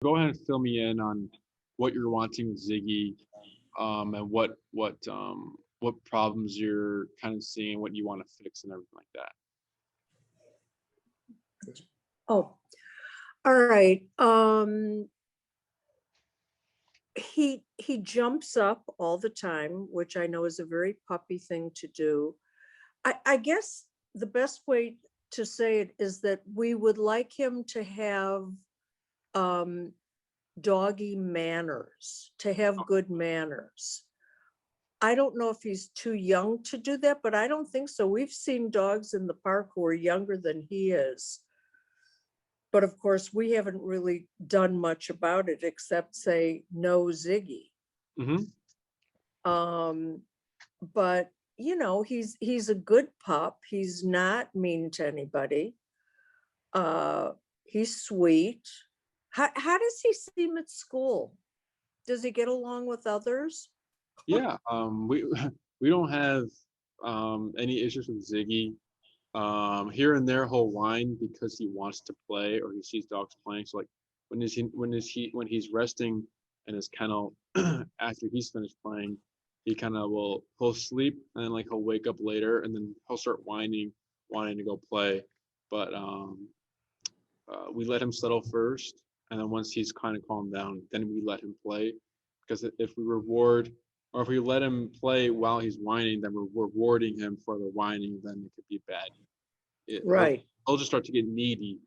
Go ahead and fill me in on what you're wanting with Ziggy, and what problems you're kind of seeing, what you want to fix, and everything like that. Oh, all right. He jumps up all the time, which I know is a very puppy thing to do. I guess the best way to say it is that we would like him to have doggy manners, to have good manners. I don't know if he's too young to do that, but I don't think so. We've seen dogs in the park who are younger than he is. But of course, we haven't really done much about it except say no Ziggy. But you know, he's a good pup. He's not mean to anybody. He's sweet. How does he seem at school? Does he get along with others? Yeah, we don't have any issues with Ziggy. Here and there he'll whine because he wants to play or he sees dogs playing. So like when he's resting in his kennel after he's finished playing, he kind of he'll sleep and then like he'll wake up later and then he'll start whining, wanting to go play. But we let him settle first, and then once he's kind of calmed down, then we let him play. Because if we reward or if we let him play while he's whining, then we're rewarding him for the whining, then it could be bad. Right. He'll just start to get needy.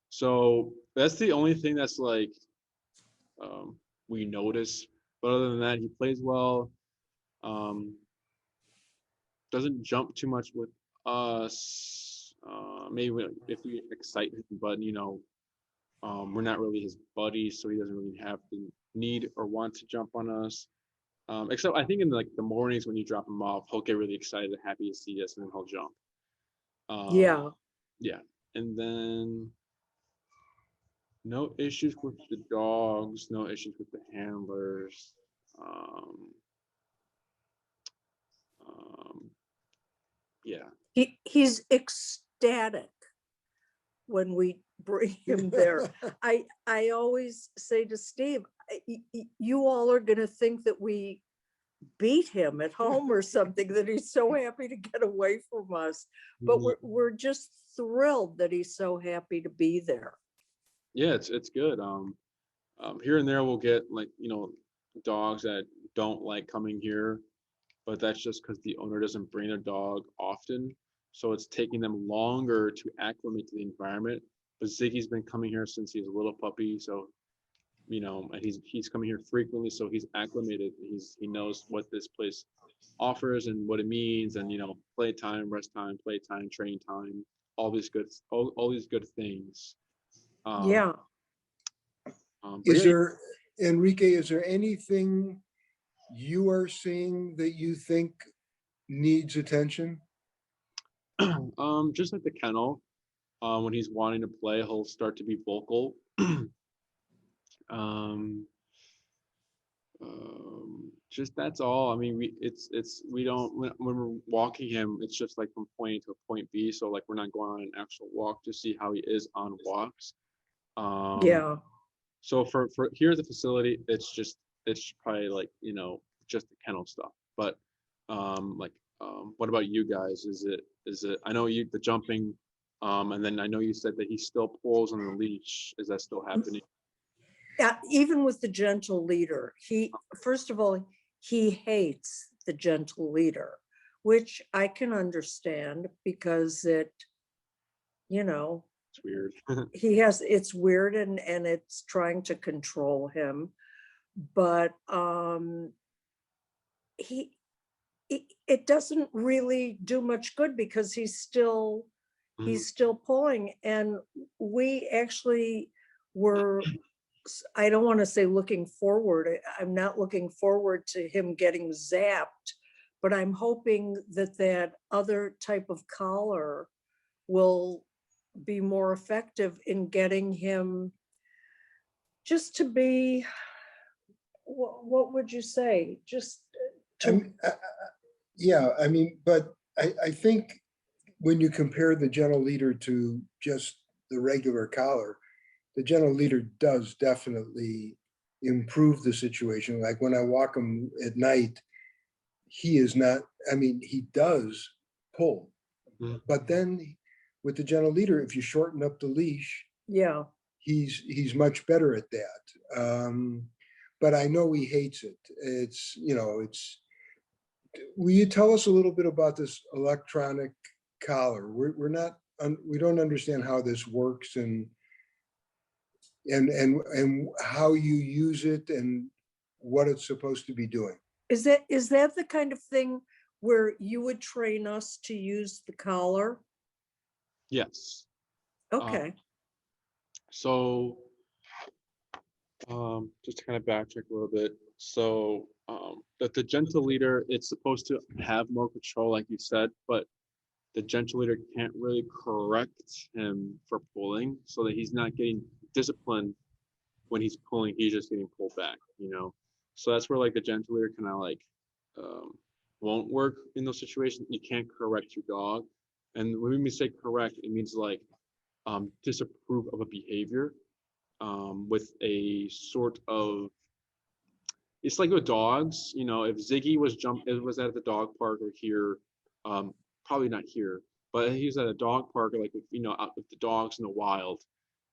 So that's the only thing that's like we notice. But other than that, he plays well. Um, doesn't jump too much with us. Maybe if we excite him, but we're not really his buddies, so he doesn't really have the need or want to jump on us. Except I think in like the mornings when you drop him off, he'll get really excited and happy to see us, and then he'll jump. Yeah. Yeah, and then no issues with the dogs, no issues with the handlers. Um, um, yeah. He's ecstatic when we bring him there. I always say to Steve, you all are going to think that we beat him at home or something, that he's so happy to get away from us. But we're just thrilled that he's so happy to be there. Yeah, it's good. Here and there we'll get like dogs that don't like coming here, but that's just because the owner doesn't bring their dog often, so it's taking them longer to acclimate to the environment. But Ziggy's been coming here since he's a little puppy, so and he's coming here frequently, so he's acclimated. He knows what this place offers and what it means, and playtime, rest time, playtime, train time, all these good things. Yeah. Is there, Enrique, is there anything you are seeing that you think needs attention? Just like the kennel, when he's wanting to play, he'll start to be vocal. um, just that's all. I mean, we don't when we're walking him, it's just like from point A to point B. So like we're not going on an actual walk to see how he is on walks. Yeah. So for here at the facility, it's probably like just the kennel stuff. But what about you guys? Is it? I know the jumping, and then I know you said that he still pulls on the leash. Is that still happening? Yeah, even with the gentle leader, first of all, he hates the gentle leader, which I can understand because it's weird. it's weird and it's trying to control him. But it doesn't really do much good because he's still pulling. And we actually were, I don't want to say looking forward. I'm not looking forward to him getting zapped, but I'm hoping that other type of collar will be more effective in getting him just to be, what would you say? Just to. Yeah, I mean, but I think when you compare the gentle leader to just the regular collar, the gentle leader does definitely improve the situation. Like when I walk him at night, he is not, I mean, he does pull, but then with the gentle leader, if you shorten up the leash, Yeah. he's much better at that. But I know he hates it. It's, you know, it's, will you tell us a little bit about this electronic collar? We're not, we don't understand how this works and how you use it and what it's supposed to be doing. Is that the kind of thing where you would train us to use the collar? Yes. Okay. So just to kind of backtrack a little bit. So that the gentle leader, it's supposed to have more control, like you said, but the gentle leader can't really correct him for pulling, so that he's not getting disciplined when he's pulling, he's just getting pulled back, you know? So that's where like the gentle leader kind of like won't work in those situations. You can't correct your dog. And when we say correct, it means like disapprove of a behavior with a sort of, it's like with dogs, you know, if Ziggy was it was at the dog park or here, probably not here, but he was at a dog park, or like, you know, out with the dogs in the wild,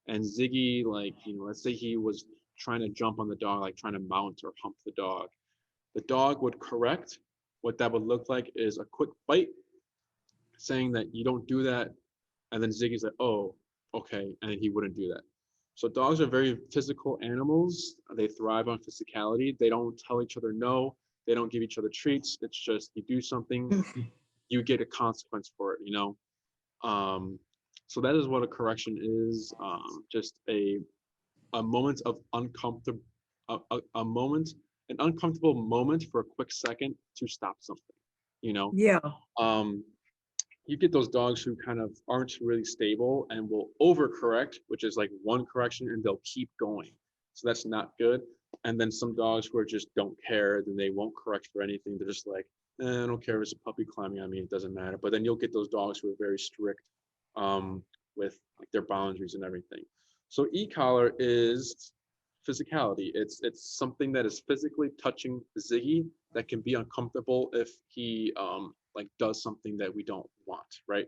and Ziggy, like, you know, let's say he was trying to jump on the dog, like trying to mount or hump the dog would correct. What that would look like is a quick bite, saying that you don't do that, and then Ziggy's like, oh, okay, and he wouldn't do that. So dogs are very physical animals. They thrive on physicality. They don't tell each other no. They don't give each other treats. It's just you do something, you get a consequence for it, you know? So that is what a correction is. Just a moment of uncomfortable, a moment, an uncomfortable moment for a quick second to stop something, you know? Yeah. You get those dogs who kind of aren't really stable and will overcorrect, which is like one correction and they'll keep going. So that's not good. And then some dogs who are just don't care, then they won't correct for anything. They're just like, I don't care if it's a puppy climbing on me, it doesn't matter. But then you'll get those dogs who are very strict with like their boundaries and everything. So e-collar is physicality. It's something that is physically touching Ziggy that can be uncomfortable if he like does something that we don't want, right?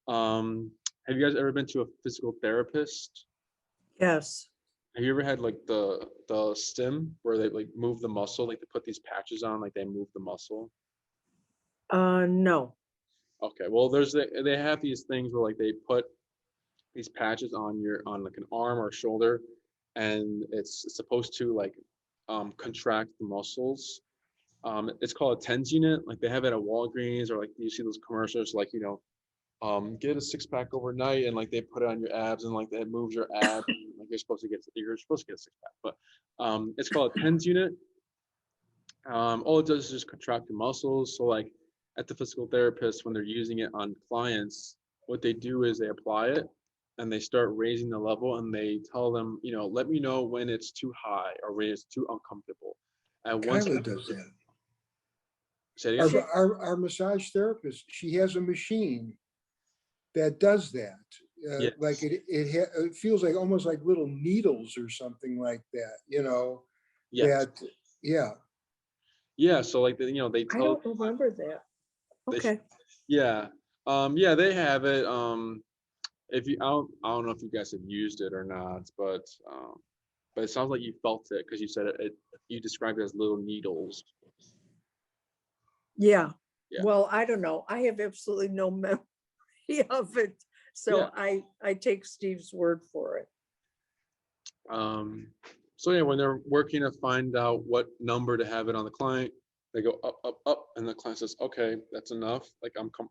Have you guys ever been to a physical therapist? Yes. Have you ever had like the stim where they like move the muscle, like they put these patches on, like they move the muscle? No. Okay, well they have these things where like they put these patches on like an arm or shoulder, and it's supposed to like contract the muscles. It's called a TENS unit. Like they have it at Walgreens, or like you see those commercials, like, you know, get a six-pack overnight, and like they put it on your abs, and like that moves your abs. Like you're supposed to get a six-pack, but it's called a TENS unit. All it does is just contract the muscles. So like at the physical therapist, when they're using it on clients, what they do is they apply it and they start raising the level, and they tell them, you know, let me know when it's too high or when it's too uncomfortable. And once Kyla does that. Say it again? Our massage therapist, she has a machine that does that. Yes. Like it feels like almost like little needles or something like that, you know? Yes. That, yeah. Yeah, so like, you know, they I tell, don't remember that. Okay. yeah. Yeah, they have it. If you, I don't know if you guys have used it or not, but it sounds like you felt it because you said you described it as little needles. Yeah. Yeah. Well, I don't know. I have absolutely no memory of it. So Yeah. I take Steve's word for it. So yeah, when they're working to find out what number to have it on the client, they go up, up, up, and the client says, "Okay, that's enough. Like I can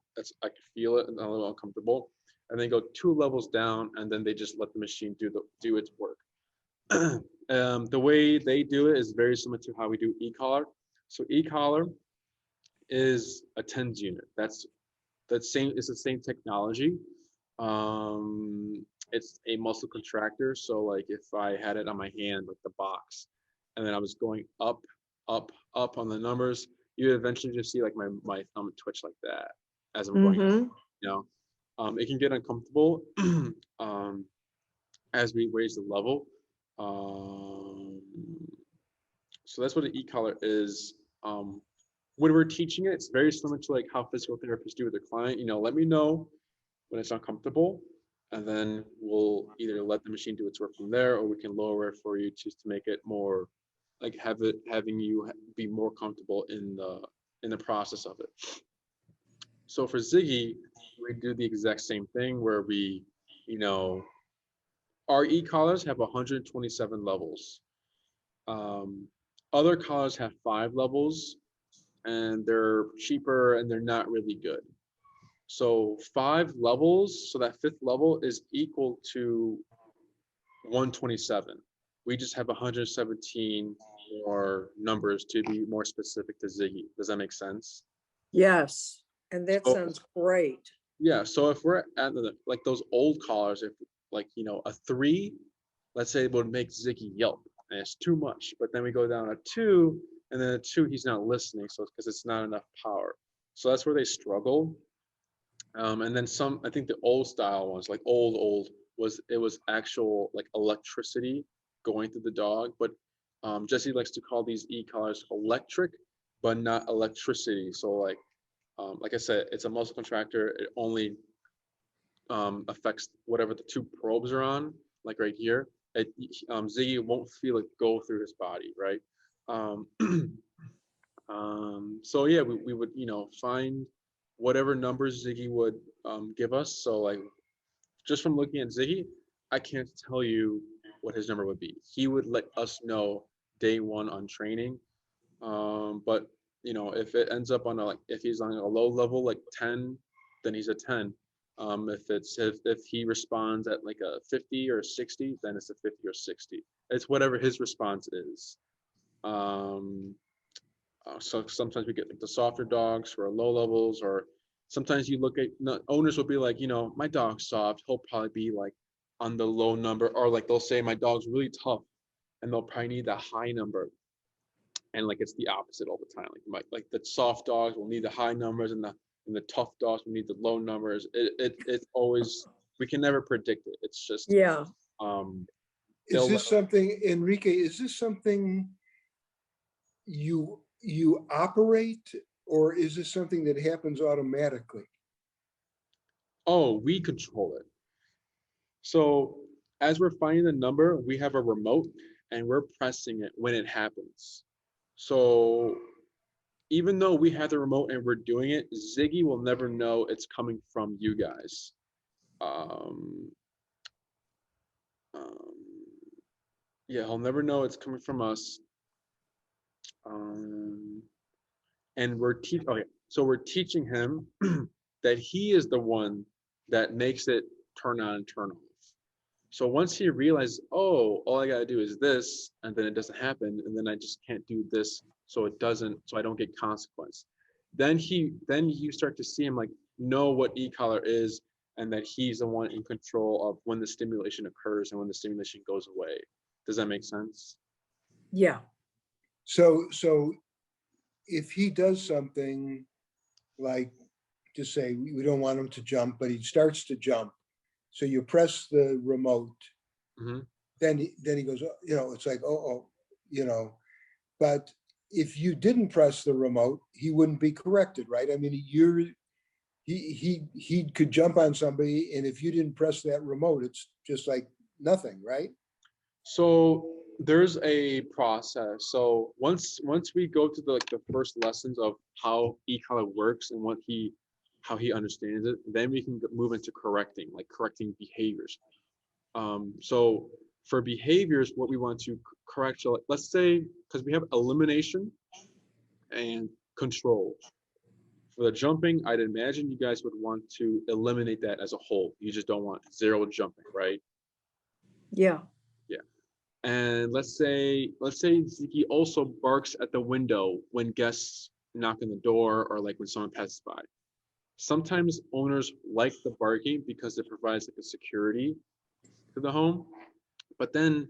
feel it, and I'm a little uncomfortable." And they go 2 levels down, and then they just let the machine do its work. The way they do it is very similar to how we do e-collar. So e-collar is a TENS unit. It's the same technology. It's a muscle contractor. So like if I had it on my hand, like the box, and then I was going up, up, up on the numbers, you would eventually just see like my thumb twitch like that as I'm going, you know. It can get uncomfortable. as we raise the level. Um, so that's what an e-collar is. When we're teaching it, it's very similar to like how physical therapists do with their client. Let me know when it's uncomfortable, and then we'll either let the machine do its work from there, or we can lower it for you just to make it more like having you be more comfortable in the process of it. So for Ziggy, we do the exact same thing where we, you know, our e-collars have 127 levels. Um, Other collars have 5 levels, and they're cheaper and they're not really good. So 5 levels, so that fifth level is equal to 127. We just have 117 more numbers to be more specific to Ziggy. Does that make sense? Yes, and that So sounds great. yeah, so if we're at like those old collars, if like a 3, let's say, would make Ziggy yelp, and it's too much. But then we go down a 2, and then a 2, he's not listening, so it's because it's not enough power. So that's where they struggle. And then some, I think the old style ones, like old, was actual like electricity going through the dog. But Jesse likes to call these e-collars electric, but not electricity. So like I said, it's a muscle contractor. It only affects whatever the 2 probes are on, like right here. Ziggy won't feel it go through his body, right? Um, so yeah, we would find whatever numbers Ziggy would give us. So like just from looking at Ziggy, I can't tell you what his number would be. He would let us know day one on training. But if it ends up on if he's on a low level like 10, then he's a 10. If he responds at like a 50 or 60, then it's a 50 or 60. It's whatever his response is. Um, so sometimes we get like the softer dogs for low levels, or sometimes you look at owners will be like, my dog's soft. He'll probably be like on the low number, or like they'll say my dog's really tough, and they'll probably need the high number. And like it's the opposite all the time. Like the soft dogs will need the high numbers, and the tough dogs will need the low numbers. It's always, we can never predict it. It's just Yeah. um Is they'll this something, Enrique, is this something you operate, or is this something that happens automatically? oh, we control it. So as we're finding the number, we have a remote and we're pressing it when it happens. So even though we have the remote and we're doing it, Ziggy will never know it's coming from you guys. Um, um, yeah, he'll never know it's coming from us. Um, and okay, so we're teaching him that he is the one that makes it turn on and turn off. So once he realizes, oh, all I gotta do is this, and then it doesn't happen, and then I just can't do this, so I don't get consequence. Then you start to see him like know what e-collar is, and that he's the one in control of when the stimulation occurs and when the stimulation goes away. Does that make sense? Yeah. So if he does something like, just say we don't want him to jump, but he starts to jump, so you press the remote, Mm-hmm. then he goes, it's like, but if you didn't press the remote, he wouldn't be corrected, right? I mean, he could jump on somebody, and if you didn't press that remote, it's just like nothing, right? So there's a process. So once we go to the first lessons of how e-collar works and how he understands it, then we can move into correcting behaviors. So for behaviors, what we want to correct, so let's say, because we have elimination and control. For the jumping, I'd imagine you guys would want to eliminate that as a whole. You just don't want 0 jumping, right? Yeah. Yeah. And let's say Ziggy also barks at the window when guests knock on the door, or like when someone passes by. Sometimes owners like the barking because it provides like a security to the home. But then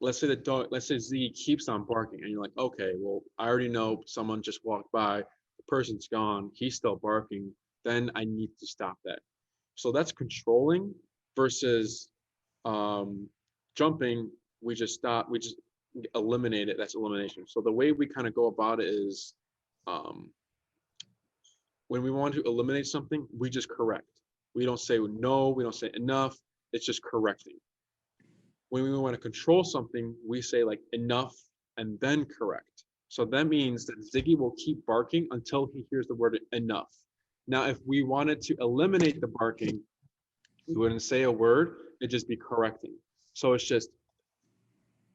let's say Ziggy keeps on barking, and you're like, okay, well, I already know someone just walked by, the person's gone, he's still barking, then I need to stop that. So that's controlling versus Jumping, we just stop, we just eliminate it. That's elimination. So the way we kind of go about it is, when we want to eliminate something, we just correct. We don't say no, we don't say enough. It's just correcting. When we want to control something, we say like enough and then correct. So that means that Ziggy will keep barking until he hears the word enough. Now, if we wanted to eliminate the barking, we wouldn't say a word, it'd just be correcting. So it's just,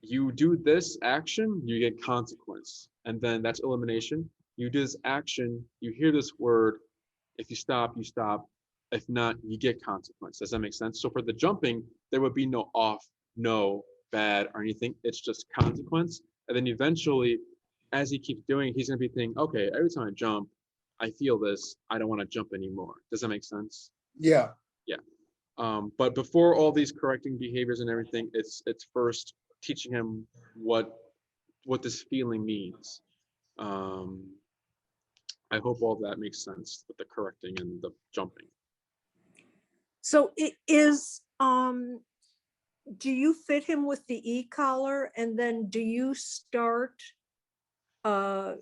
you do this action, you get consequence. And then that's elimination. You do this action, you hear this word. If you stop, you stop. If not, you get consequence. Does that make sense? So for the jumping, there would be no off, no, bad, or anything. It's just consequence. And then eventually, as he keeps doing it, he's gonna be thinking, okay, every time I jump, I feel this. I don't want to jump anymore. Does that make sense? Yeah. Yeah. But before all these correcting behaviors and everything, it's first teaching him what this feeling means. I hope all that makes sense with the correcting and the jumping. So it is, do you fit him with the e-collar, and then do you start the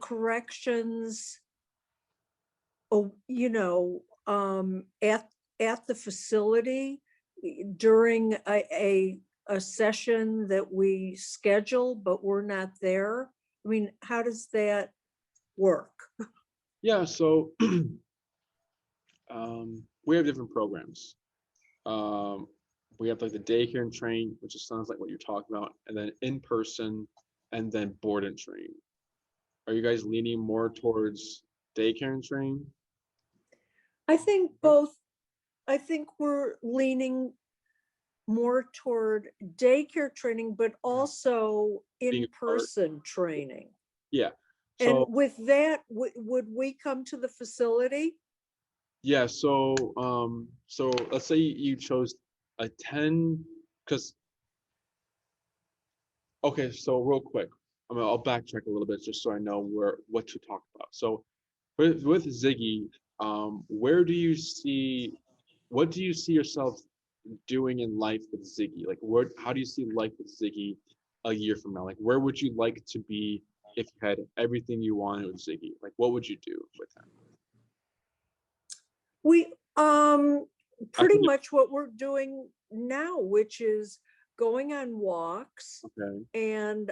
corrections, at the facility during a session that we schedule, but we're not there? I mean, how does that work? Yeah, so we have different programs. We have like the daycare and train, which just sounds like what you're talking about, and then in person, and then board and train. Are you guys leaning more towards daycare and train? I think both. I think we're leaning more toward daycare training, but also Being a part. in-person training. Yeah. And So with that, would we come to the facility? yeah, so so let's say you chose a 10, because okay, so real quick, I'll backtrack a little bit just so I know what to talk about. So with Ziggy, what do you see yourself doing in life with Ziggy? Like how do you see life with Ziggy a year from now? Like where would you like to be if you had everything you wanted with Ziggy? Like what would you do with him? We pretty think much what we're doing now, which is going on walks okay. and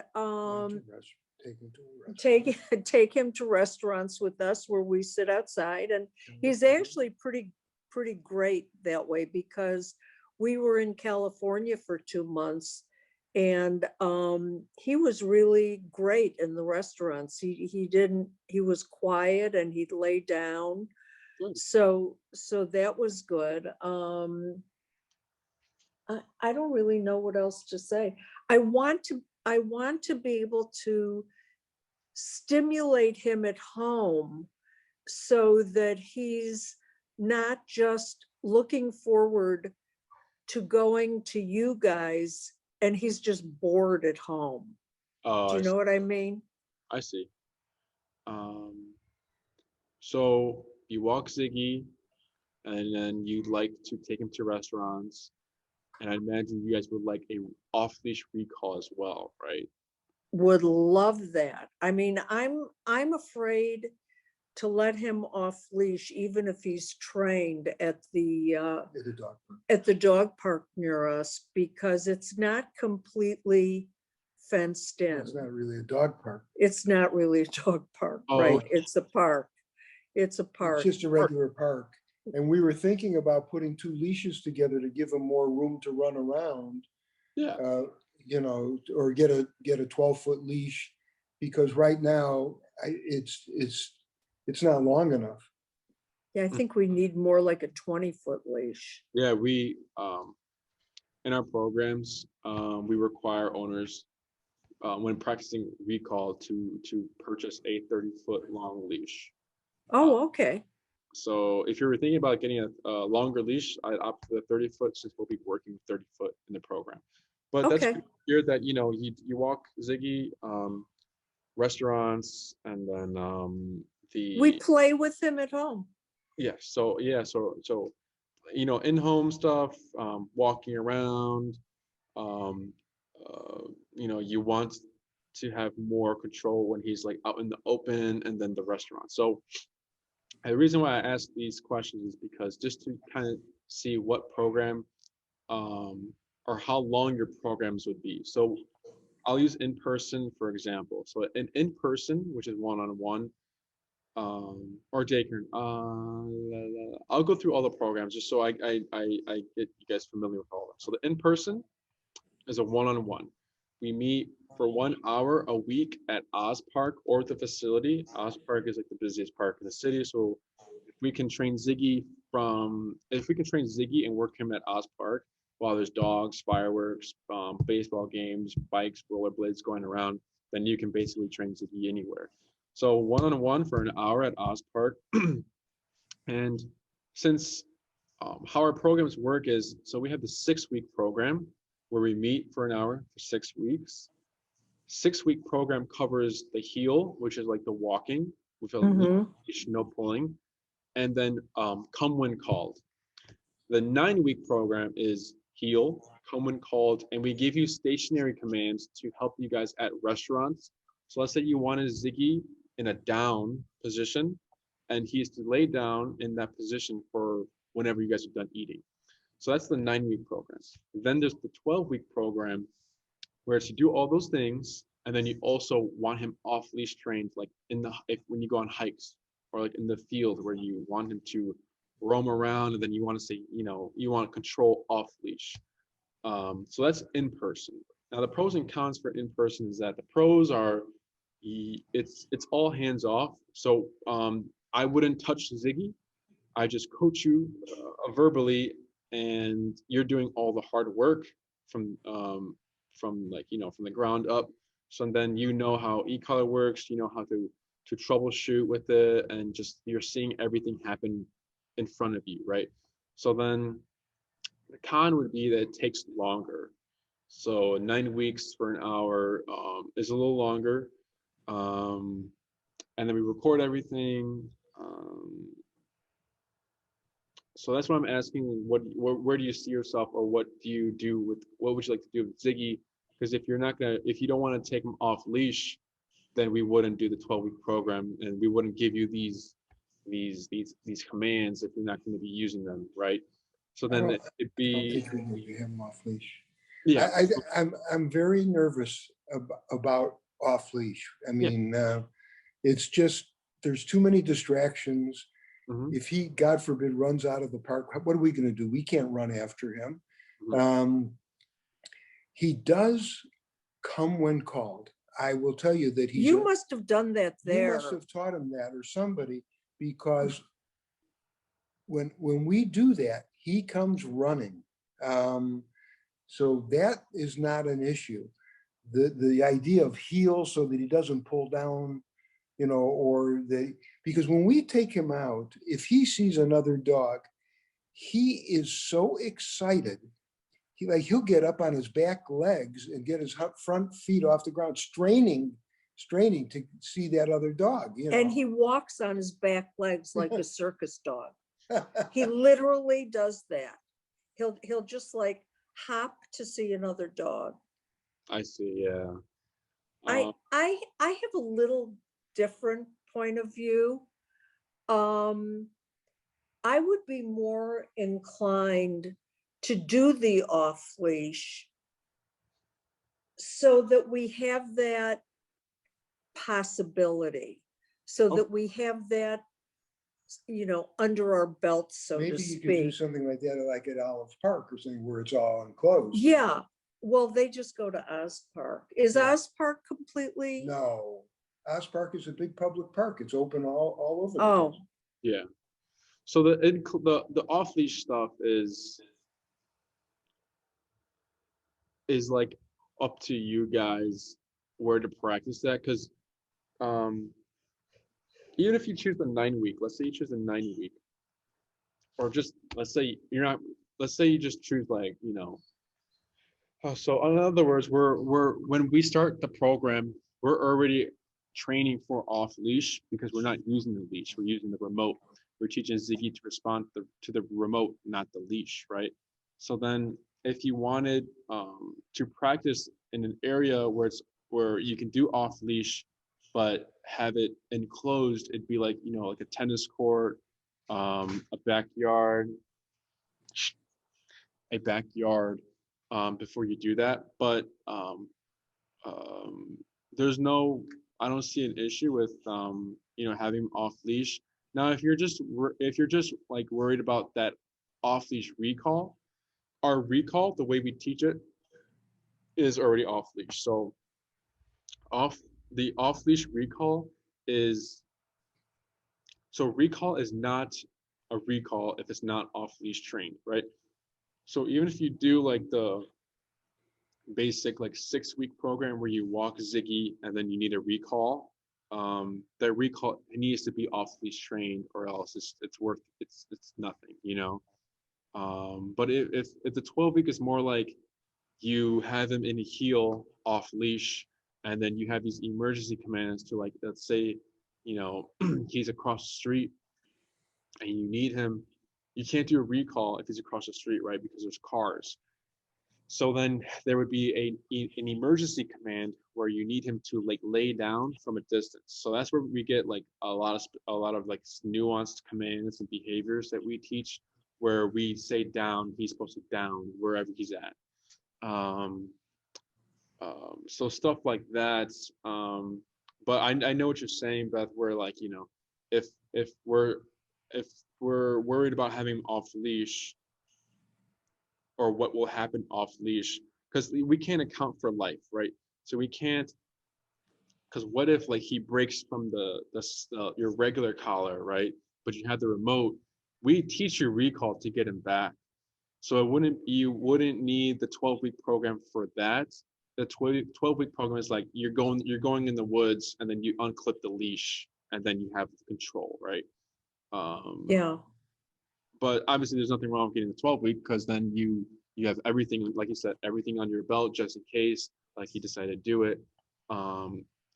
Take him to a restaurant. take him to restaurants with us where we sit outside, and he's actually pretty great that way, because we were in California for 2 months, and he was really great in the restaurants. He was quiet and he'd lay down. Good. So that was good. I don't really know what else to say. I want to be able to stimulate him at home so that he's not just looking forward to going to you guys and he's just bored at home. Do you know what I mean? I see. So you walk Ziggy, and then you'd like to take him to restaurants, and I imagine you guys would like a off-leash recall as well, right? Would love that. I mean, I'm afraid to let him off leash, even if he's trained at the dog park near us, because it's not completely fenced in. It's not really a dog park. It's not really a dog park, Oh. right? It's a park. It's a park. It's just a regular park. And we were thinking about putting 2 leashes together to give him more room to run around. Yeah. Or get a 12-foot leash, because right now it's not long enough. Yeah, I think we need more like a 20-foot leash. Yeah, we in our programs, we require owners when practicing recall to purchase a 30-foot long leash. Oh, okay. So if you're thinking about getting a longer leash, I'd opt for the 30-foot, since we'll be working 30-foot in the program. But that's Okay. good that you walk Ziggy, restaurants, and then We play with him at home. yeah. So you know, in-home stuff, walking around, um, you know, you want to have more control when he's like out in the open, and then the restaurant. So the reason why I ask these questions is because just to kind of see what program, or how long your programs would be. So I'll use in person for example. So an in person, which is one-on-one, or daycare. I'll go through all the programs just so I get you guys familiar with all of them. So the in person is a one-on-one. We meet for 1 hour a week at Oz Park or the facility. Oz Park is like the busiest park in the city. So if we can train Ziggy and work him at Oz Park while there's dogs, fireworks, baseball games, bikes, rollerblades going around, then you can basically train Ziggy anywhere. So one-on-one for an hour at Oz Park. And since how our programs work is, so we have the 6-week program where we meet for an hour for 6 weeks. 6-week program covers the heel, which is like the walking, with a leash, no pulling, and then come when called. The 9-week program is heel, come when called, and we give you stationary commands to help you guys at restaurants. So let's say you wanted Ziggy in a down position, and he is to lay down in that position for whenever you guys are done eating. So that's the 9-week program. Then there's the 12-week program where it's to do all those things, and then you also want him off leash trained, like when you go on hikes, or like in the field where you want him to roam around, and then you want to say, you know, you want control off leash. So that's in person. Now the pros and cons for in person is that the pros are it's all hands off. So I wouldn't touch Ziggy. I just coach you verbally, and you're doing all the hard work from like, you know, from the ground up. So then you know how e-collar works, you know how to troubleshoot with it, and just you're seeing everything happen in front of you, right? So then the con would be that it takes longer. So 9 weeks for an hour is a little longer. And then we record everything. So that's what I'm asking. Where do you see yourself, or what would you like to do with Ziggy? Because if you don't want to take him off leash, then we wouldn't do the 12-week program, and we wouldn't give you these commands if you're not going to be using them, right? So then it'd be. I don't think we can get him off leash. Yeah. I'm very nervous about off leash. I mean, it's just there's too many distractions. If he, God forbid, runs out of the park, what are we going to do? We can't run after him. He does come when called. I will tell you that you must have done that there. You must have taught him that, or somebody, because when we do that, he comes running. So that is not an issue. The idea of heel so that he doesn't pull down, you know, because when we take him out, if he sees another dog, he is so excited. He'll get up on his back legs and get his front feet off the ground, straining to see that other dog. You know? And he walks on his back legs like a circus dog. He literally does that. He'll just like hop to see another dog. I see. Yeah. I have a little different point of view. I would be more inclined to do the off leash so that we have that possibility, so that we have that, you know, under our belts, so to speak. Maybe you could do something like that, like at Olive Park or something where it's all enclosed. Yeah. Well, they just go to Oz Park. Is Oz Park completely? No. Oz Park is a big public park. It's open all over. Oh. Yeah. So the off leash stuff is like up to you guys where to practice that, because even if you choose the 9-week, let's say you choose the 9-week, or just let's say you just choose, like, you know. So in other words, we're when we start the program, we're already training for off leash because we're not using the leash, we're using the remote. we're teaching Ziggy to respond to the remote, not the leash, right? So then if you wanted to practice in an area where you can do off leash, but have it enclosed, it'd be like, like a tennis court, a backyard, before you do that. But there's no, I don't see an issue with having off leash. Now, if you're just like worried about that off leash recall, our recall, the way we teach it, is already off leash. So the off leash recall is, so recall is not a recall if it's not off leash trained, right? So even if you do like the basic like 6-week program where you walk Ziggy and then you need a recall, that recall, it needs to be off leash trained, or else it's nothing, but if the 12-week is more like you have him in a heel off leash, and then you have these emergency commands to, like, let's say he's across the street and you need him, you can't do a recall if he's across the street, right? Because there's cars. So then there would be an emergency command where you need him to like lay down from a distance. So that's where we get like a lot of like nuanced commands and behaviors that we teach, where we say down, he's supposed to down wherever he's at. So stuff like that. But I know what you're saying, Beth, where like, if we're worried about having him off leash, or what will happen off leash, because we can't account for life, right? So we can't, because what if like he breaks from your regular collar, right? But you have the remote. We teach you recall to get him back. So you wouldn't need the 12-week program for that. The 12-week program is like you're going in the woods, and then you unclip the leash, and then you have control, right? Yeah. But obviously there's nothing wrong with getting the 12-week, because then you have everything, like you said, everything on your belt, just in case like he decided to do it.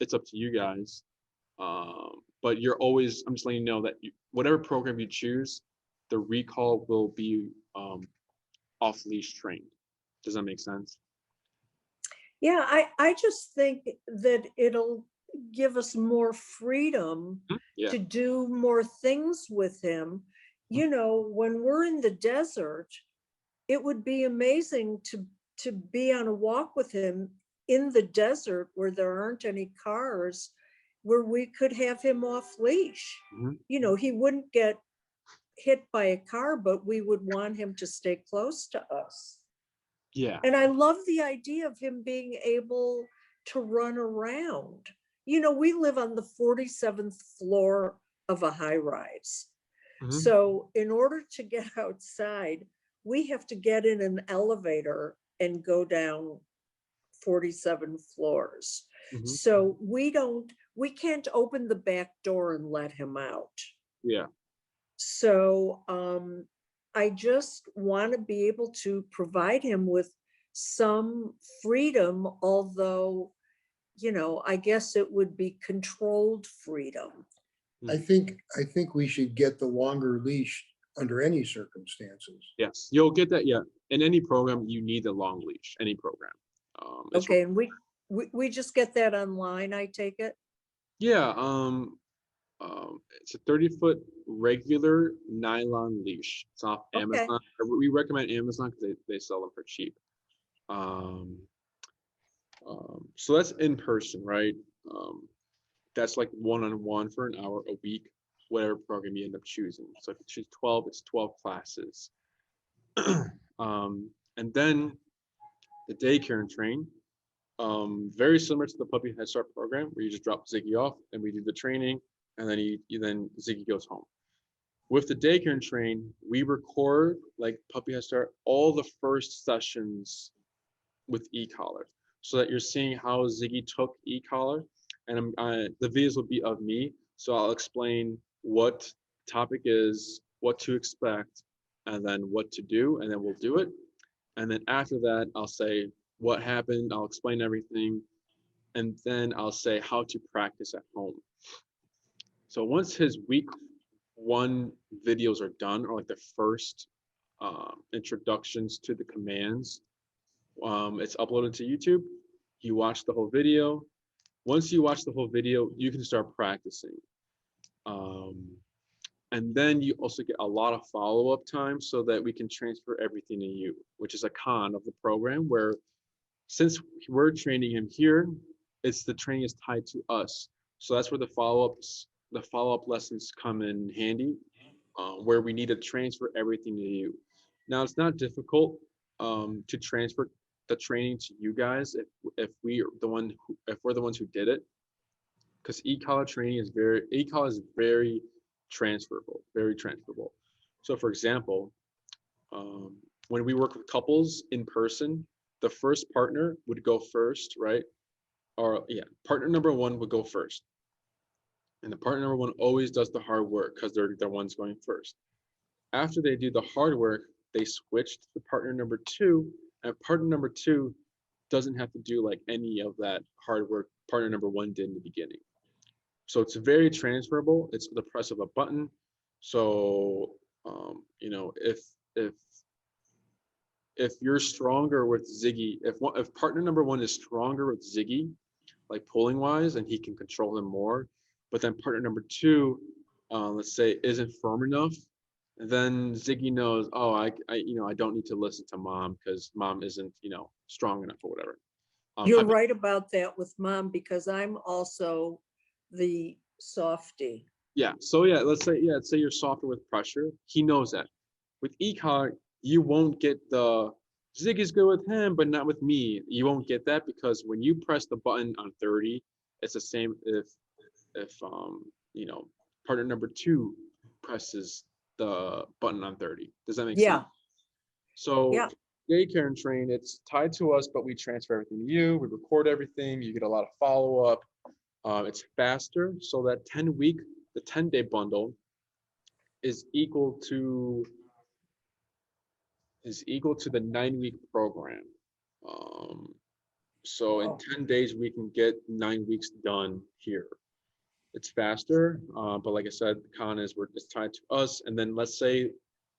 It's up to you guys. But I'm just letting you know that whatever program you choose, the recall will be off leash trained. Does that make sense? Yeah, I just think that it'll give us more freedom to do more things with him. When we're in the desert, it would be amazing to be on a walk with him in the desert where there aren't any cars, where we could have him off leash. He wouldn't get hit by a car, but we would want him to stay close to us. Yeah. And I love the idea of him being able to run around. We live on the 47th floor of a high rise. So in order to get outside, we have to get in an elevator and go down 47 floors. So we can't open the back door and let him out. Yeah. So I just want to be able to provide him with some freedom, although, I guess it would be controlled freedom. I think we should get the longer leash under any circumstances. Yes, you'll get that. Yeah, in any program, you need a long leash. Any program. Okay, and we just get that online, I take it? Yeah. It's a 30-foot regular nylon leash. It's off Amazon. We recommend Amazon because they sell them for cheap. So that's in person, right? That's like one-on-one for an hour a week, whatever program you end up choosing. So if you choose 12, it's 12 classes. And then the daycare and train, very similar to the Puppy Head Start program, where you just drop Ziggy off and we do the training, and then then Ziggy goes home. With the daycare and train, we record, like Puppy Head Start, all the first sessions with e-collar, so that you're seeing how Ziggy took e-collar. And the videos will be of me, so I'll explain what topic is, what to expect, and then what to do, and then we'll do it. And then after that, I'll say what happened, I'll explain everything, and then I'll say how to practice at home. So once his week one videos are done, or like the first introductions to the commands, it's uploaded to YouTube. You watch the whole video. Once you watch the whole video, you can start practicing. And then you also get a lot of follow-up time so that we can transfer everything to you, which is a con of the program, where since we're training him here, it's the training is tied to us. So that's where the follow-up lessons come in handy, where we need to transfer everything to you. Now, it's not difficult to transfer the training to you guys if we're the ones who did it, because e-collar training is very transferable, very transferable. So, for example, when we work with couples in person, the first partner would go first, right? Or yeah, partner number one would go first. And the partner number one always does the hard work because they're the ones going first. After they do the hard work, they switch to the partner number two, and partner number two doesn't have to do like any of that hard work partner number one did in the beginning. So it's very transferable. It's the press of a button. So you know, if you're stronger with Ziggy, if partner number one is stronger with Ziggy, like pulling wise, and he can control him more, but then partner number two, let's say, isn't firm enough, then Ziggy knows, oh, I don't need to listen to mom because mom isn't, strong enough or whatever. You're right about that with mom, because I'm also the softie. Yeah. So yeah, let's say you're softer with pressure. He knows that. With e-collar, you won't get the Ziggy's good with him, but not with me. You won't get that because when you press the button on 30, it's the same if partner number two presses the button on 30. Does that make sense? So yeah. Daycare and train, it's tied to us, but we transfer everything to you. We record everything. You get a lot of follow-up. It's faster. So that the 10-day bundle is equal to the 9-week program. So in 10 days, we can get 9 weeks done here. It's faster, but like I said, the con is it's tied to us. And then let's say,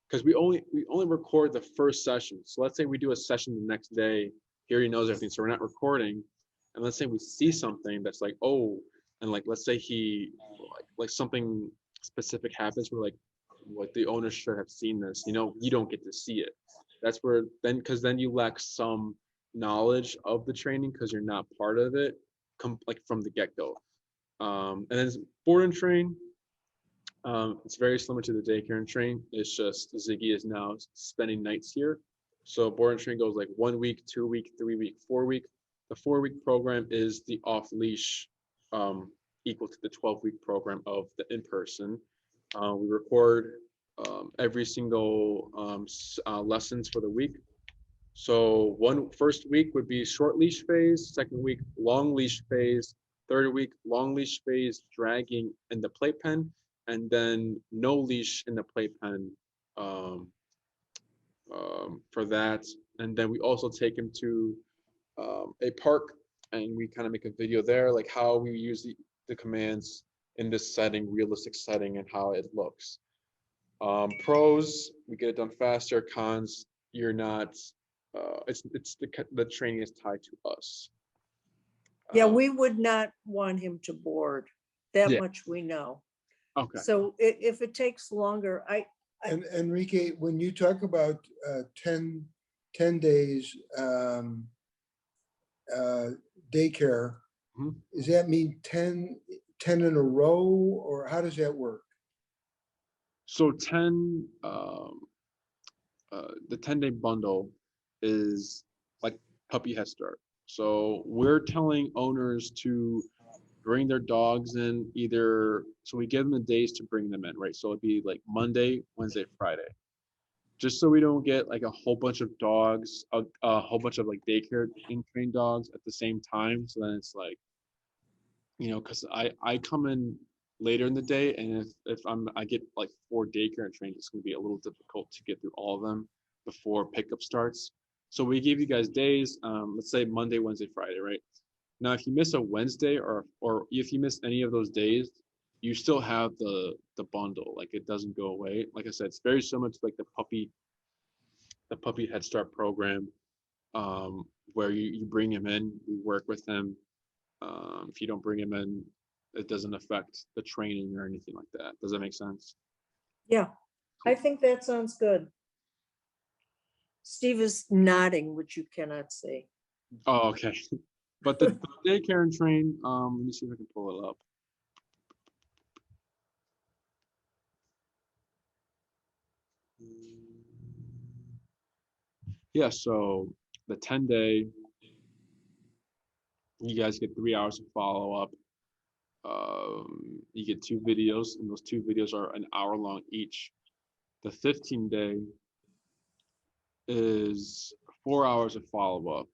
because we only record the first session. So let's say we do a session the next day. He already knows everything, so we're not recording. And let's say we see something that's like, oh, and like let's say he like something specific happens. We're like the owner should have seen this. You don't get to see it. That's where because then you lack some knowledge of the training because you're not part of it, like from the get-go. And then board and train. It's very similar to the daycare and train. It's just Ziggy is now spending nights here. So board and train goes like 1 week, 2 week, 3 week, 4 week. The 4-week program is the off leash, equal to the 12-week program of the in-person. We record every single lessons for the week. So first week would be short leash phase, second week long leash phase, third week long leash phase, dragging in the playpen, and then no leash in the playpen for that. And then we also take him to a park, and we kind of make a video there, like how we use the commands in this setting, realistic setting, and how it looks. Pros, we get it done faster. Cons, you're not. It's the training is tied to us. Yeah, we would not want him to board. That much we know. Okay. So if it takes longer, And Enrique, when you talk about 10 days daycare, does that mean 10 in a row, or how does that work? So 10, the 10-day bundle is like puppy head start. So we're telling owners to bring their dogs in so we give them the days to bring them in, right? So it'd be like Monday, Wednesday, Friday, just so we don't get like a whole bunch of dogs, a whole bunch of like daycare and trained dogs at the same time. So then it's like, because I come in later in the day, and if I get like 4 daycare and trained, it's going to be a little difficult to get through all of them before pickup starts. So we give you guys days, let's say Monday, Wednesday, Friday, right? Now, if you miss a Wednesday or if you miss any of those days, you still have the bundle. Like it doesn't go away. Like I said, it's very similar to like the puppy Head Start program, where you bring him in, you work with him. If you don't bring him in, it doesn't affect the training or anything like that. Does that make sense? Yeah, I think that sounds good. Steve is nodding, which you cannot see. Oh, okay. But the daycare and train, let me see if I can pull it up. Yeah, so the 10-day, you guys get 3 hours of follow-up. You get 2 videos, and those 2 videos are an hour long each. The 15-day is 4 hours of follow-up,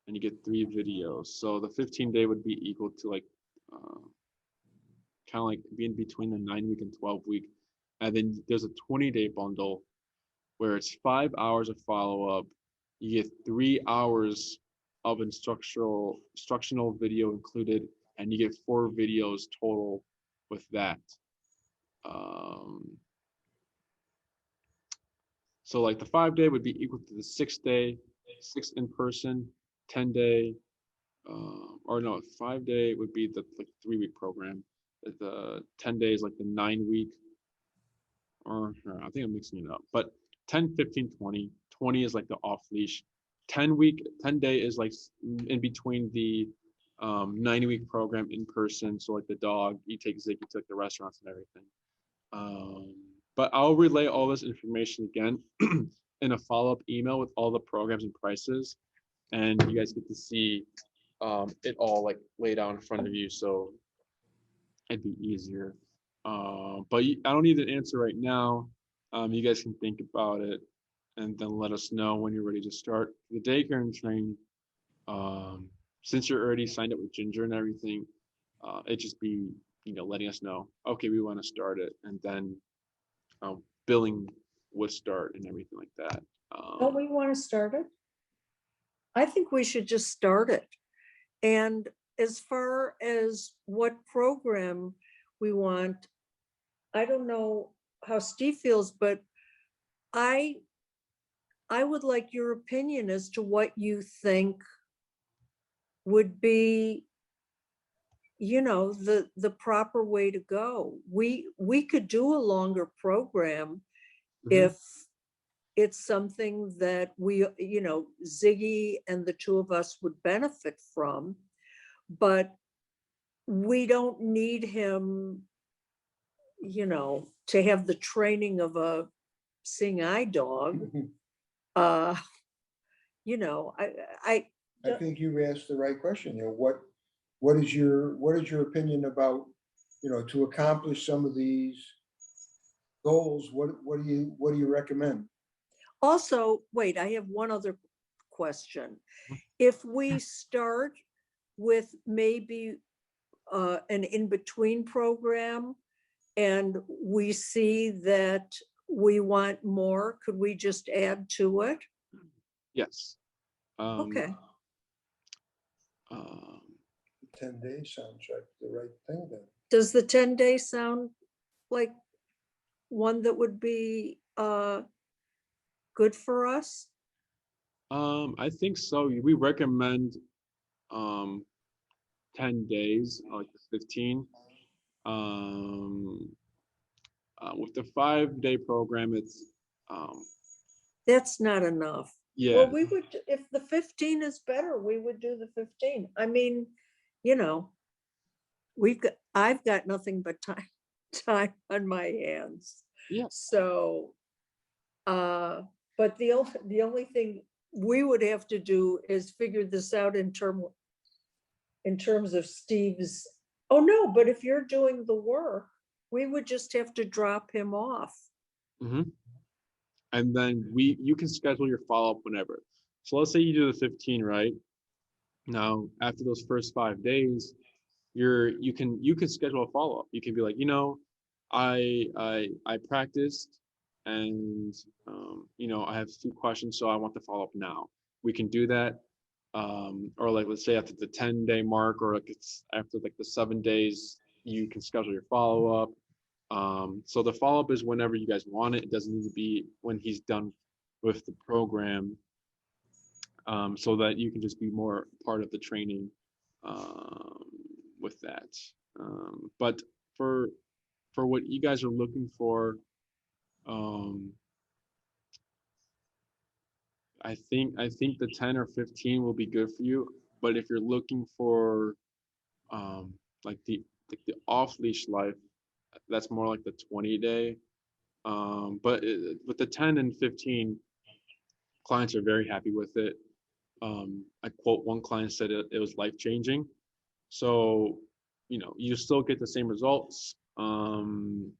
and you get 3 videos. So the 15-day would be equal to like kind of like being between the 9-week and 12-week. And then there's a 20-day bundle where it's 5 hours of follow-up. You get 3 hours of instructional video included, and you get 4 videos total with that. So like the 5-day would be equal to the 6-day, 6 in person, 10-day, or no, 5-day would be the like 3-week program. The 10 days like the 9-week, or I think I'm mixing it up, but 10, 15, 20. 20 is like the off leash. 10-day is like in between the 9-week program in person. So like the dog, you take Ziggy to like the restaurants and everything. But I'll relay all this information again in a follow-up email with all the programs and prices, and you guys get to see it all like laid out in front of you, so it'd be easier. But I don't need an answer right now. You guys can think about it and then let us know when you're ready to start the daycare and train. Since you're already signed up with Ginger and everything, it just be letting us know, okay, we want to start it, and then billing would start and everything like that. Don't we want to start it? I think we should just start it. And as far as what program we want, I don't know how Steve feels, but I would like your opinion as to what you think would be, the proper way to go. We could do a longer program if it's something that we, Ziggy and the two of us would benefit from, but we don't need him, to have the training of a seeing eye dog. I think you asked the right question. What is your opinion about, to accomplish some of these goals? What do you recommend? Also, wait, I have one other question. If we start with maybe an in-between program and we see that we want more, could we just add to it? Yes. Okay. 10 days sounds like the right thing then. Does the 10-day sound like one that would be good for us? I think so. We recommend 10 days, like 15. With the 5-day program, it's that's not enough. Yeah. Well, we would, if the 15 is better, we would do the 15. I mean, I've got nothing but time on my hands. Yeah. So, but the only thing we would have to do is figure this out in terms of Steve's. Oh no, but if you're doing the work, we would just have to drop him off. And then you can schedule your follow-up whenever. So let's say you do the 15, right? Now, after those first 5 days, you can schedule a follow-up. You can be like, I practiced, and I have a few questions, so I want to follow up now. We can do that. Or like, let's say after the 10-day mark, or like it's after like the 7 days, you can schedule your follow-up. So the follow-up is whenever you guys want it. It doesn't need to be when he's done with the program, so that you can just be more part of the training with that. But for what you guys are looking for, I think the 10 or 15 will be good for you. But if you're looking for like the off leash life, that's more like the 20-day. But with the 10 and 15, clients are very happy with it. I quote one client said it was life changing. So, you still get the same results. And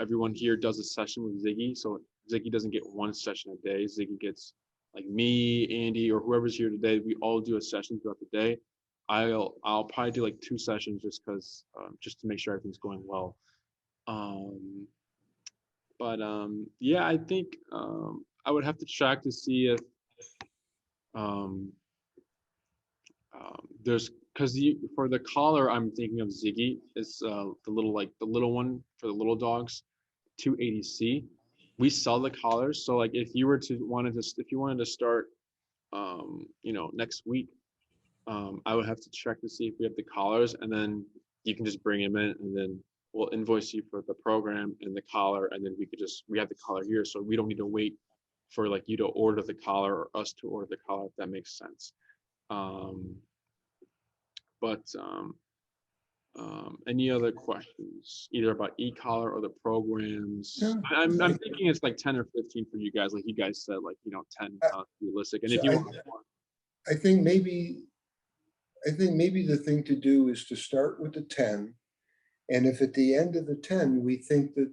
everyone here does a session with Ziggy. So Ziggy doesn't get one session a day. Ziggy gets, like, me, Andy, or whoever's here today. We all do a session throughout the day. I'll probably do like 2 sessions just to make sure everything's going well. But yeah, I think I would have to check to see if there's, because for the collar, I'm thinking of Ziggy. It's the little one for the little dogs, 280C. We sell the collars, so like if you wanted to start, next week, I would have to check to see if we have the collars, and then you can just bring them in, and then we'll invoice you for the program and the collar, and then we have the collar here, so we don't need to wait for like you to order the collar or us to order the collar, if that makes sense. But any other questions, either about e-collar or the programs? Yeah, I'm thinking it's like 10 or 15 for you guys, like you guys said, like 10 realistic. And so if you want more, I think maybe the thing to do is to start with the 10. And if at the end of the 10, we think that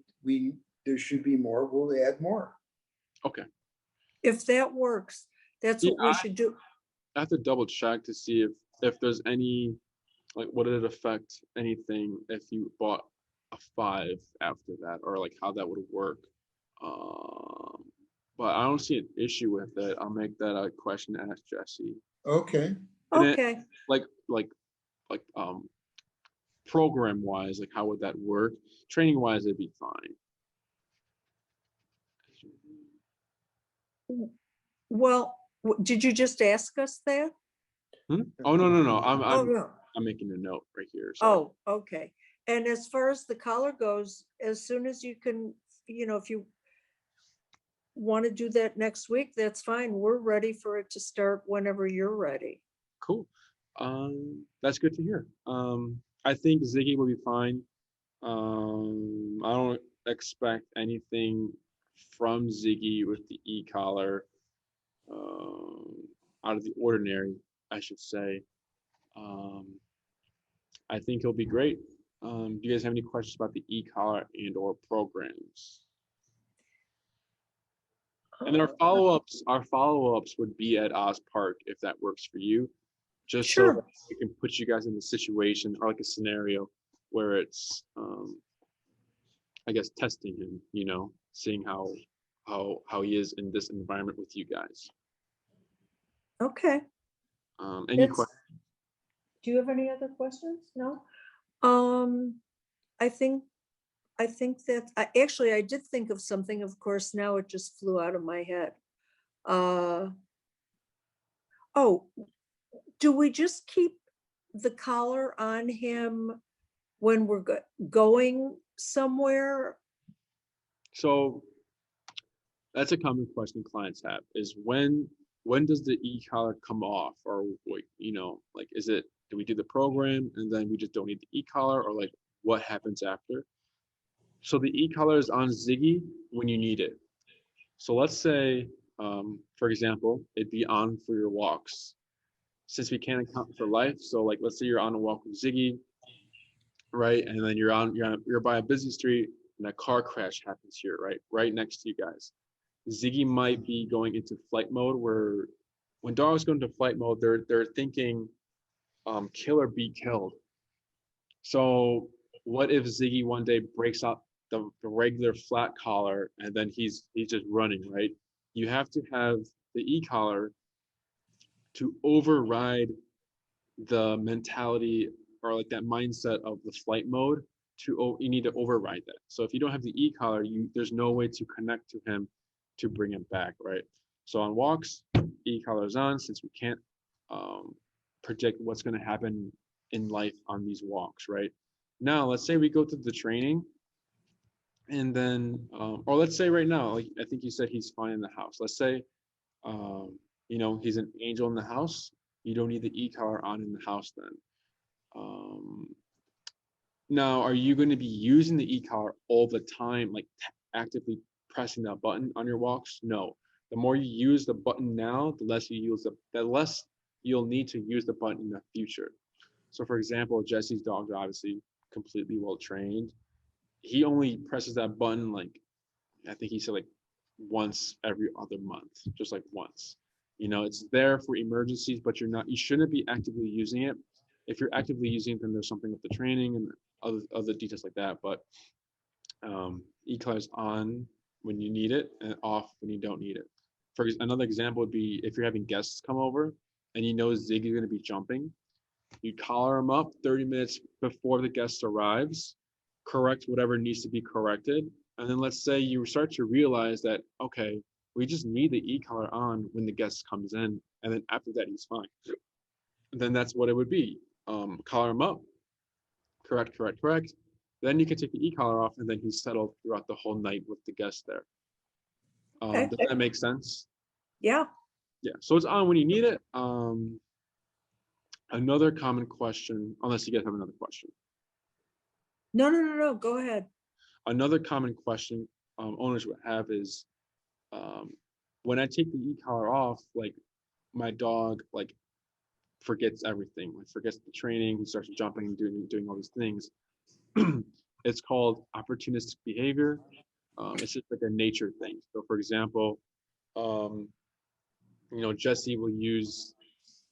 there should be more, we'll add more. okay. If that works, that's what we should do. I have to double check to see if there's any, like, would it affect anything if you bought a 5 after that, or like how that would work. But I don't see an issue with it. I'll make that a question to ask Jesse. Okay. And Okay. like program wise, like how would that work? Training wise, it'd be fine. Well, did you just ask us that? Oh no. Oh, no. I'm making a note right here. Sorry. Oh, okay. And as far as the collar goes, as soon as you can, if you want to do that next week, that's fine. We're ready for it to start whenever you're ready. Cool. That's good to hear. I think Ziggy will be fine. I don't expect anything from Ziggy with the e-collar out of the ordinary, I should say. I think he'll be great. Do you guys have any questions about the e-collar and or programs? And then our follow-ups would be at Oz Park, if that works for you. Just Sure. so we can put you guys in a situation or like a scenario where it's I guess testing him, seeing how he is in this environment with you guys. Okay. Any questions? Do you have any other questions? No. I think that I did think of something. Of course, now it just flew out of my head. Oh, do we just keep the collar on him when we're going somewhere? So that's a common question clients have, is when does the e-collar come off? Or like, do we do the program and then we just don't need the e-collar, or like what happens after? So the e-collar is on Ziggy when you need it. So let's say, for example, it'd be on for your walks. Since we can't account for life, so like let's say you're on a walk with Ziggy, right? And then you're by a busy street and a car crash happens here, right next to you guys. Ziggy might be going into flight mode, where when dogs go into flight mode, they're thinking kill or be killed. So what if Ziggy one day breaks out the regular flat collar and then he's just running, right? You have to have the e-collar to override the mentality or like that mindset of the flight mode you need to override that. So if you don't have the e-collar, there's no way to connect to him to bring him back, right? So on walks, e-collar's on, since we can't predict what's going to happen in life on these walks, right? Now, let's say we go to the training, and then, or let's say right now, like I think you said he's fine in the house. Let's say, he's an angel in the house. You don't need the e-collar on in the house then. Now, are you going to be using the e-collar all the time, like actively pressing that button on your walks? No. The more you use the button now, the less you'll need to use the button in the future. So for example, Jesse's dog is obviously completely well trained. He only presses that button, like, I think he said like once every other month, just like once. It's there for emergencies, but you shouldn't be actively using it. If you're actively using it, then there's something with the training and other details like that. But e-collar's on when you need it and off when you don't need it. For another example would be if you're having guests come over and Ziggy's going to be jumping, you collar him up 30 minutes before the guest arrives, correct whatever needs to be corrected, and then let's say you start to realize that, okay, we just need the e-collar on when the guest comes in, and then after that he's fine. And then that's what it would be. Collar him up, correct. Then you can take the e-collar off, and then he's settled throughout the whole night with the guest there. Okay. Does that make sense? Yeah. Yeah. So it's on when you need it. Another common question, unless you guys have another question. No. Go ahead. Another common question owners would have is, when I take the e-collar off, like my dog like forgets everything, like forgets the training, he starts jumping and doing all these things. It's called opportunistic behavior. It's just like a nature thing. So for example, Jesse will use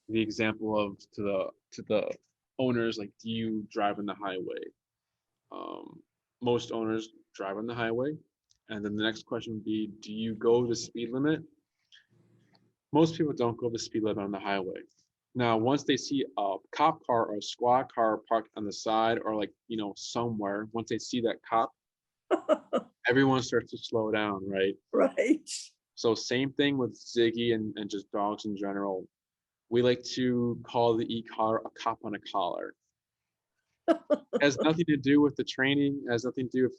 the example of to the owners, like, do you drive on the highway? Most owners drive on the highway. And then the next question would be, do you go the speed limit? Most people don't go the speed limit on the highway. Now, once they see a cop car or a squad car parked on the side or like, somewhere, once they see that cop, everyone starts to slow down, right? Right. So same thing with Ziggy and just dogs in general. We like to call the e-collar a cop on a collar. It has nothing to do with the training. It has nothing to do with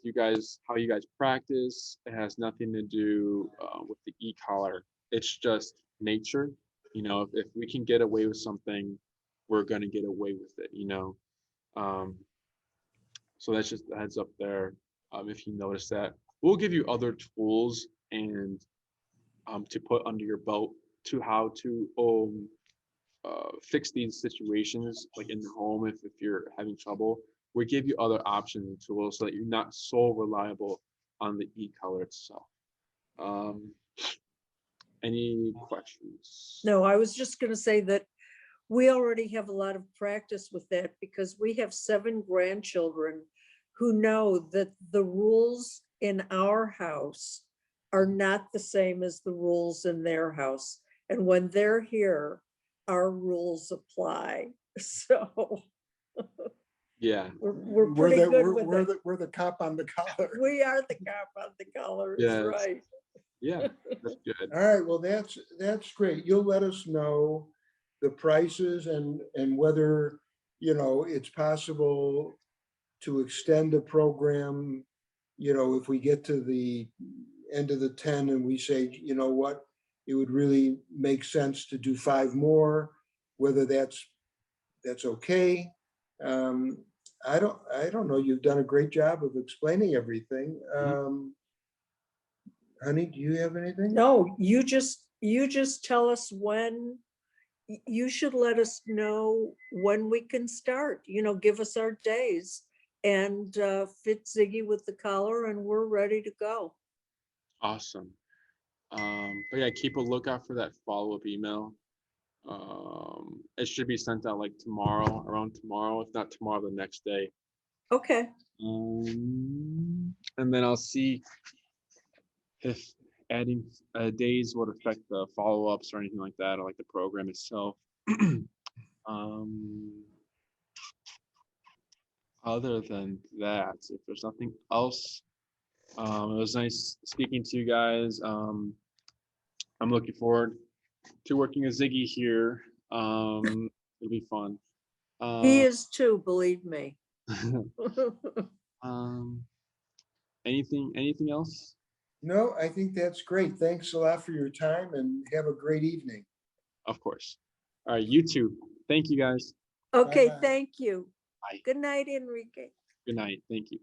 how you guys practice. It has nothing to do with the e-collar. It's just nature. If we can get away with something, we're going to get away with it, So that's just a heads up there. If you notice that, we'll give you other tools and to put under your belt to how to fix these situations, like in the home. If you're having trouble, we give you other options and tools so that you're not so reliable on the e-collar itself. Any questions? No, I was just going to say that we already have a lot of practice with that because we have 7 grandchildren who know that the rules in our house are not the same as the rules in their house. And when they're here, our rules apply. So yeah, we're pretty good with it. We're the cop on the collar. We are the cop on the collar. Yes. That's right. Yeah, that's good. All right, well, that's great. You'll let us know the prices and whether, it's possible to extend the program, if we get to the end of the 10 and we say, you know what, it would really make sense to do 5 more, whether that's okay. I don't know. You've done a great job of explaining everything. Honey, do you have anything? No, you just tell us when. You should let us know when we can start, give us our days and fit Ziggy with the collar and we're ready to go. Awesome. But yeah, keep a lookout for that follow-up email. It should be sent out like around tomorrow, if not tomorrow, the next day. Okay. And then I'll see if adding days would affect the follow-ups or anything like that, or like the program itself. other than that, if there's nothing else, it was nice speaking to you guys. I'm looking forward to working with Ziggy here. It'll be fun. He Uh, is too, believe me. um, anything else? No, I think that's great. Thanks a lot for your time and have a great evening. Of course. All right, you too. Thank you guys. Okay, Bye-bye. thank you. Bye. Good night, Enrique. Good night. Thank you.